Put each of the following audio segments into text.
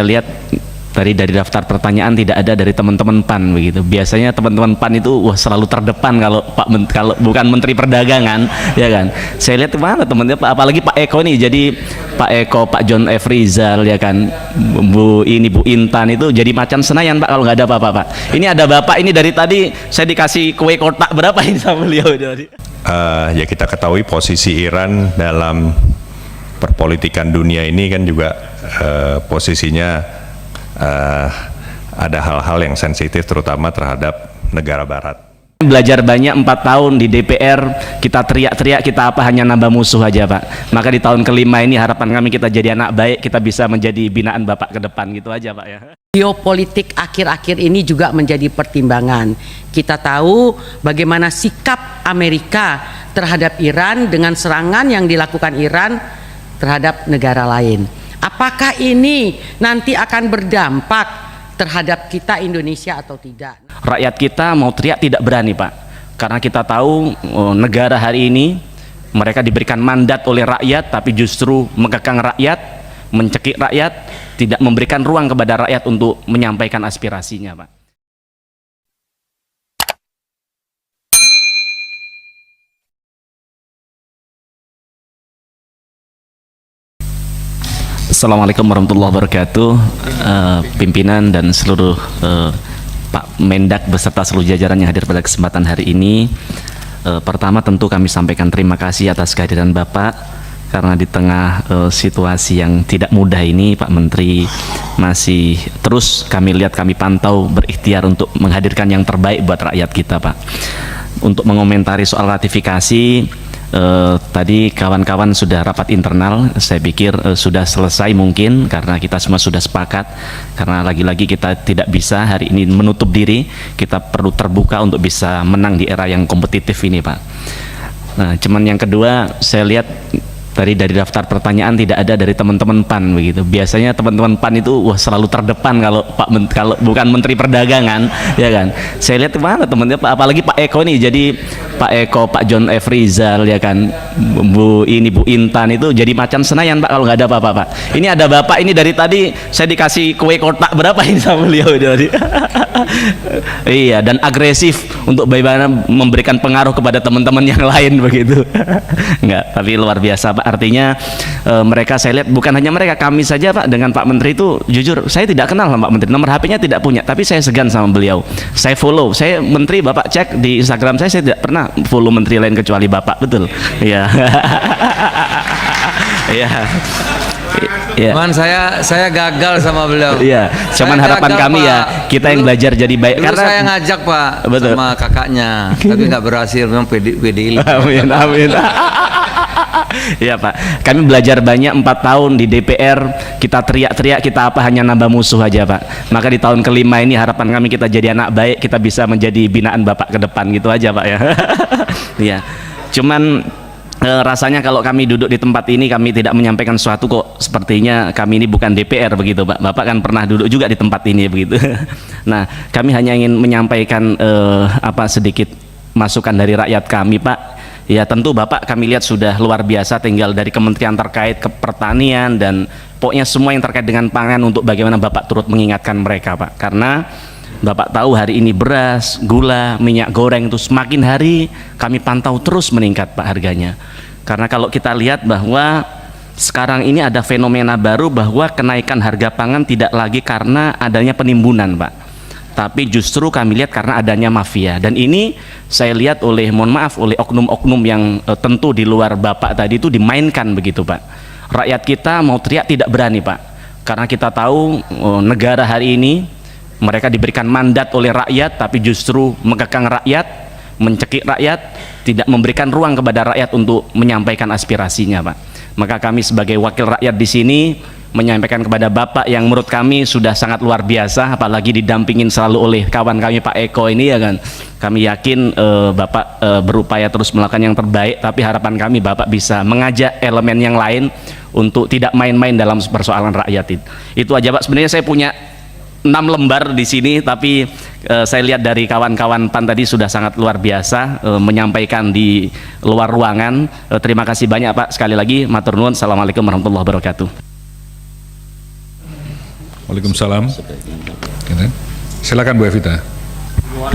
Lihat tadi dari daftar pertanyaan tidak ada dari teman-teman PAN begitu. Biasanya teman-teman PAN itu wah selalu terdepan kalau kalau bukan Menteri Perdagangan, ya kan. Saya lihat mana teman-teman, apalagi Pak Eko nih, jadi Pak Eko, Pak John F. Rizal, ya kan, Bu Intan itu jadi macan Senayan Pak kalau nggak ada Bapak Pak. Ini ada Bapak ini dari tadi saya dikasih kue kotak berapa ini sama beliau tadi. Ya kita ketahui posisi Iran dalam perpolitikan dunia ini kan juga posisinya ada hal-hal yang sensitif terutama terhadap negara barat. Belajar banyak 4 tahun di DPR, kita teriak-teriak kita apa hanya nambah musuh aja Pak. Maka di tahun kelima ini harapan kami kita jadi anak baik, kita bisa menjadi binaan Bapak ke depan gitu aja Pak ya. Geopolitik akhir-akhir ini juga menjadi pertimbangan. Kita tahu bagaimana sikap Amerika terhadap Iran dengan serangan yang dilakukan Iran terhadap negara lain. Apakah ini nanti akan berdampak terhadap kita Indonesia atau tidak? Rakyat kita mau teriak tidak berani Pak, karena kita tahu negara hari ini mereka diberikan mandat oleh rakyat tapi justru mengekang rakyat, mencekik rakyat, tidak memberikan ruang kepada rakyat untuk menyampaikan aspirasinya Pak. Assalamualaikum warahmatullahi wabarakatuh. Pimpinan dan seluruh Pak Mendak beserta seluruh jajaran yang hadir pada kesempatan hari ini. Pertama tentu kami sampaikan terima kasih atas kehadiran Bapak, karena di tengah situasi yang tidak mudah ini Pak Menteri masih terus kami lihat, kami pantau berikhtiar untuk menghadirkan yang terbaik buat rakyat kita Pak. Untuk mengomentari soal ratifikasi, tadi kawan-kawan sudah rapat internal, saya pikir sudah selesai mungkin karena kita semua sudah sepakat, karena lagi-lagi kita tidak bisa hari ini menutup diri, kita perlu terbuka untuk bisa menang di era yang kompetitif ini Pak. Nah, cuman yang kedua saya lihat tadi dari daftar pertanyaan tidak ada dari teman-teman PAN begitu. Biasanya teman-teman PAN itu wah selalu terdepan kalau kalau bukan Menteri Perdagangan, ya kan. Saya lihat mana teman-teman, apalagi Pak Eko nih, jadi Pak Eko, Pak John F. Rizal, ya kan, Bu Intan itu jadi macan Senayan Pak kalau nggak ada Bapak Pak. Ini ada Bapak ini dari tadi saya dikasih kue kotak berapa ini sama beliau tadi. Iya, dan agresif untuk bagaimana memberikan pengaruh kepada teman-teman yang lain begitu. Enggak, tapi luar biasa Pak. Artinya mereka, saya lihat bukan hanya mereka, kami saja Pak dengan Pak Menteri itu jujur saya tidak kenal sama Pak Menteri, nomor HP-nya tidak punya, tapi saya segan sama beliau. Saya follow, saya Menteri Bapak cek di Instagram saya tidak pernah follow Menteri lain kecuali Bapak, betul? Iya. Iya. Ya. Cuman saya gagal sama beliau. Iya, cuman harapan gagal, kami Pak. Ya kita yang belajar jadi baik. Dulu Karena saya ngajak Pak, betul, sama kakaknya, tapi nggak berhasil, memang PDI. Amin, amin. Iya Pak, kami belajar banyak 4 tahun di DPR, kita teriak-teriak kita apa hanya nambah musuh aja Pak. Maka di tahun kelima ini harapan kami kita jadi anak baik, kita bisa menjadi binaan Bapak ke depan gitu aja Pak ya. Iya, cuman rasanya kalau kami duduk di tempat ini kami tidak menyampaikan sesuatu kok, sepertinya kami ini bukan DPR begitu Pak. Bapak kan pernah duduk juga di tempat ini begitu. Nah, kami hanya ingin menyampaikan sedikit masukan dari rakyat kami Pak. Ya tentu Bapak kami lihat sudah luar biasa, tinggal dari kementerian terkait ke pertanian dan pokoknya semua yang terkait dengan pangan untuk bagaimana Bapak turut mengingatkan mereka Pak. Karena Bapak tahu hari ini beras, gula, minyak goreng itu semakin hari kami pantau terus meningkat Pak harganya. Karena kalau kita lihat bahwa sekarang ini ada fenomena baru bahwa kenaikan harga pangan tidak lagi karena adanya penimbunan Pak, tapi justru kami lihat karena adanya mafia. Dan ini saya lihat oleh, mohon maaf, oleh oknum-oknum yang tentu di luar Bapak tadi itu dimainkan begitu Pak. Rakyat kita mau teriak tidak berani Pak, karena kita tahu negara hari ini mereka diberikan mandat oleh rakyat tapi justru mengekang rakyat, mencekik rakyat, tidak memberikan ruang kepada rakyat untuk menyampaikan aspirasinya Pak. Maka kami sebagai wakil rakyat di sini menyampaikan kepada Bapak yang menurut kami sudah sangat luar biasa, apalagi didampingin selalu oleh kawan kami Pak Eko ini, ya kan. Kami yakin Bapak berupaya terus melakukan yang terbaik, tapi harapan kami Bapak bisa mengajak elemen yang lain untuk tidak main-main dalam persoalan rakyat itu. Itu aja Pak. Sebenarnya saya punya 6 lembar di sini, tapi saya lihat dari kawan-kawan PAN tadi sudah sangat luar biasa menyampaikan di luar ruangan. Terima kasih banyak Pak, sekali lagi matur nuwun. Assalamualaikum warahmatullahi wabarakatuh. Waalaikumsalam. Silakan Bu Evita.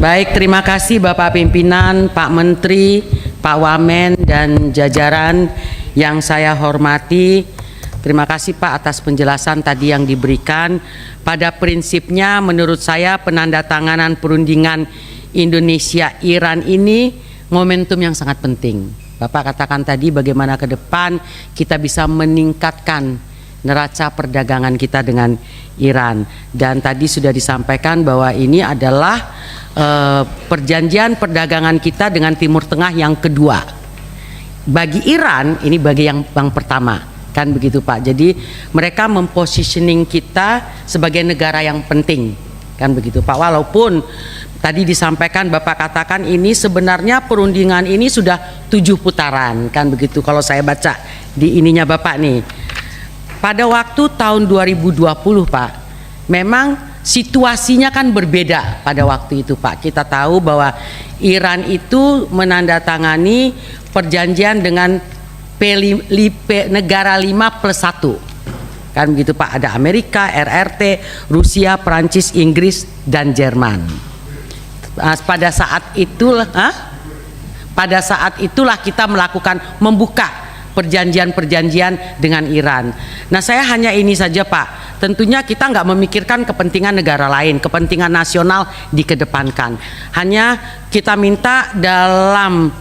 Baik, terima kasih Bapak Pimpinan, Pak Menteri, Pak Wamen, dan jajaran yang saya hormati. Terima kasih Pak atas penjelasan tadi yang diberikan. Pada prinsipnya menurut saya penandatanganan perundingan Indonesia-Iran ini momentum yang sangat penting. Bapak katakan tadi bagaimana ke depan kita bisa meningkatkan neraca perdagangan kita dengan Iran, dan tadi sudah disampaikan bahwa ini adalah perjanjian perdagangan kita dengan Timur Tengah yang kedua. Bagi Iran ini bagi yang pertama, kan begitu Pak. Jadi mereka mempositioning kita sebagai negara yang penting, kan begitu Pak. Walaupun tadi disampaikan Bapak katakan ini sebenarnya perundingan ini sudah 7 putaran, kan begitu kalau saya baca di ininya Bapak nih. Pada waktu tahun 2020 Pak, memang situasinya kan berbeda pada waktu itu Pak. Kita tahu bahwa Iran itu menandatangani perjanjian dengan negara 5+1. Kan begitu Pak, ada Amerika, RRT, Rusia, Prancis, Inggris, dan Jerman. Pada saat itulah kita membuka perjanjian-perjanjian dengan Iran. Nah, saya hanya ini saja Pak. Tentunya kita nggak memikirkan kepentingan negara lain, kepentingan nasional dikedepankan. Hanya kita minta dalam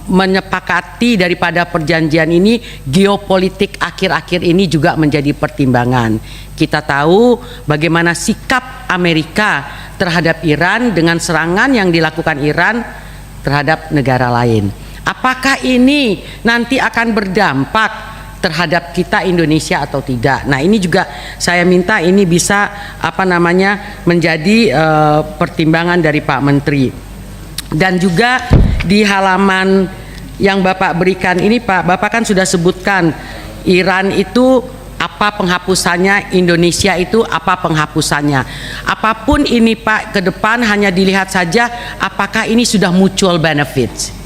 menyepakati daripada perjanjian ini, geopolitik akhir-akhir ini juga menjadi pertimbangan. Kita tahu bagaimana sikap Amerika terhadap Iran dengan serangan yang dilakukan Iran terhadap negara lain. Apakah ini nanti akan berdampak terhadap kita Indonesia atau tidak? Nah, ini juga saya minta ini bisa menjadi pertimbangan dari Pak Menteri. Dan juga di halaman yang Bapak berikan ini Pak, Bapak kan sudah sebutkan Iran itu apa penghapusannya, Indonesia itu apa penghapusannya. Apapun ini Pak, ke depan hanya dilihat saja apakah ini sudah mutual benefits.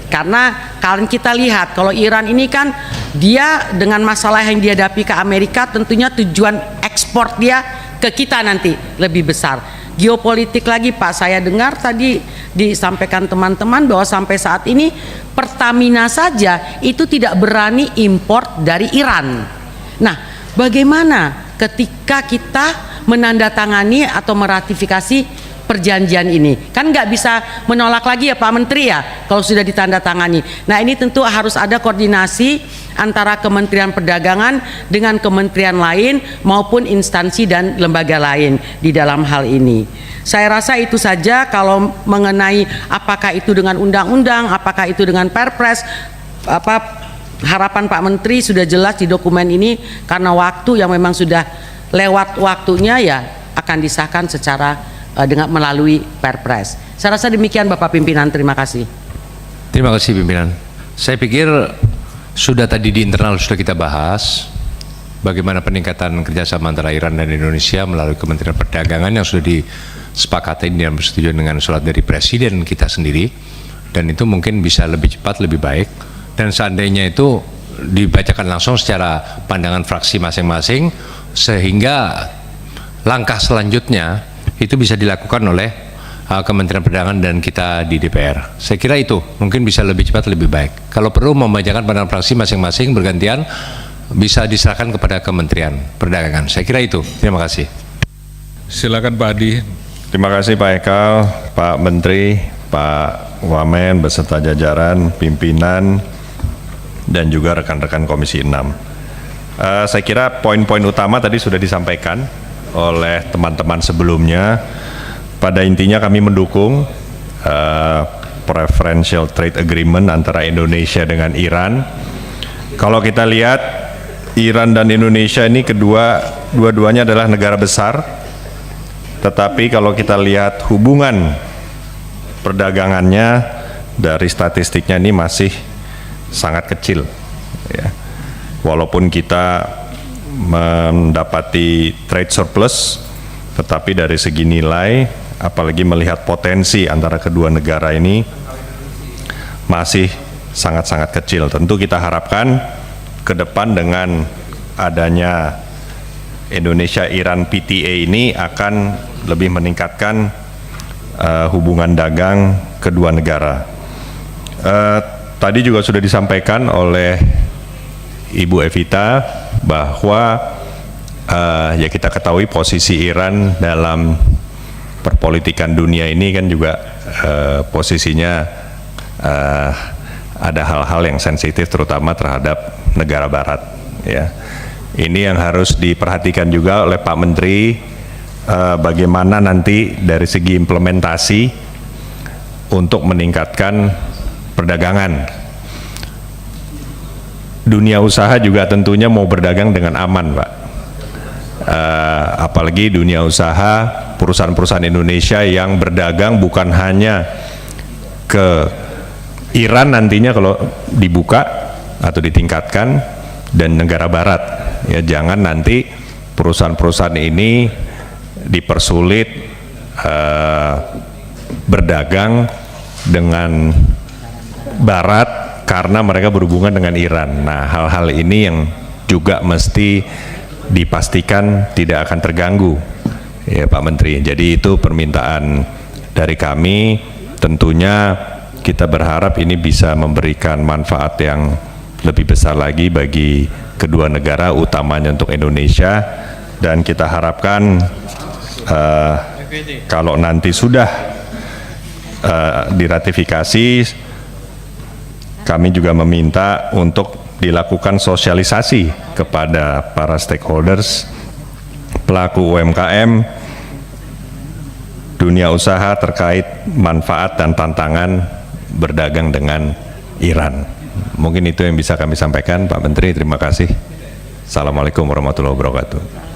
Karena kalau kita lihat kalau Iran ini kan dia dengan masalah yang dihadapi ke Amerika, tentunya tujuan ekspor dia ke kita nanti lebih besar. Geopolitik lagi Pak, saya dengar tadi disampaikan teman-teman bahwa sampai saat ini Pertamina saja itu tidak berani import dari Iran. Nah, bagaimana ketika kita menandatangani atau meratifikasi perjanjian ini? Kan nggak bisa menolak lagi ya Pak Menteri ya kalau sudah ditandatangani. Nah, ini tentu harus ada koordinasi antara Kementerian Perdagangan dengan kementerian lain maupun instansi dan lembaga lain di dalam hal ini. Saya rasa itu saja kalau mengenai apakah itu dengan undang-undang, apakah itu dengan Perpres, harapan Pak Menteri sudah jelas di dokumen ini, karena waktu yang memang sudah lewat waktunya ya akan disahkan secara dengan melalui Perpres. Saya rasa demikian Bapak Pimpinan, terima kasih. Terima kasih Pimpinan. Saya pikir sudah tadi di internal sudah kita bahas bagaimana peningkatan kerjasama antara Iran dan Indonesia melalui Kementerian Perdagangan yang sudah disepakati dan bersetujuan dengan surat dari Presiden kita sendiri, dan itu mungkin bisa lebih cepat, lebih baik, dan seandainya itu dibacakan langsung secara pandangan fraksi masing-masing sehingga langkah selanjutnya itu bisa dilakukan oleh Kementerian Perdagangan dan kita di DPR. Saya kira itu mungkin bisa lebih cepat, lebih baik. Kalau perlu membacakan pandangan fraksi masing-masing bergantian, bisa diserahkan kepada Kementerian Perdagangan. Saya kira itu. Terima kasih. Silakan Pak Adi. Terima kasih Pak Ekal, Pak Menteri, Pak Wamen beserta jajaran, pimpinan, dan juga rekan-rekan Komisi 6. Saya kira poin-poin utama tadi sudah disampaikan oleh teman-teman sebelumnya. Pada intinya kami mendukung preferential trade agreement antara Indonesia dengan Iran. Kalau kita lihat Iran dan Indonesia ini dua-duanya adalah negara besar, tetapi kalau kita lihat hubungan perdagangannya dari statistiknya ini masih sangat kecil ya. Walaupun kita mendapati trade surplus, tetapi dari segi nilai, apalagi melihat potensi antara kedua negara ini masih sangat-sangat kecil. Tentu kita harapkan ke depan dengan adanya Indonesia-Iran PTA ini akan lebih meningkatkan hubungan dagang kedua negara. Tadi juga sudah disampaikan oleh Ibu Evita bahwa ya kita ketahui posisi Iran dalam perpolitikan dunia ini kan juga posisinya ada hal-hal yang sensitif terutama terhadap negara barat ya. Ini yang harus diperhatikan juga oleh Pak Menteri, bagaimana nanti dari segi implementasi untuk meningkatkan perdagangan. Dunia usaha juga tentunya mau berdagang dengan aman, Pak. Apalagi dunia usaha, perusahaan-perusahaan Indonesia yang berdagang bukan hanya ke Iran nantinya kalau dibuka atau ditingkatkan, dan negara barat. Ya, jangan nanti perusahaan-perusahaan ini dipersulit berdagang dengan barat karena mereka berhubungan dengan Iran. Nah, hal-hal ini yang juga mesti dipastikan tidak akan terganggu ya Pak Menteri. Jadi itu permintaan dari kami. Tentunya kita berharap ini bisa memberikan manfaat yang lebih besar lagi bagi kedua negara, utamanya untuk Indonesia, dan kita harapkan kalau nanti sudah diratifikasi, kami juga meminta untuk dilakukan sosialisasi kepada para stakeholders, pelaku UMKM, dunia usaha terkait manfaat dan tantangan berdagang dengan Iran. Mungkin itu yang bisa kami sampaikan, Pak Menteri. Terima kasih. Assalamualaikum warahmatullahi wabarakatuh.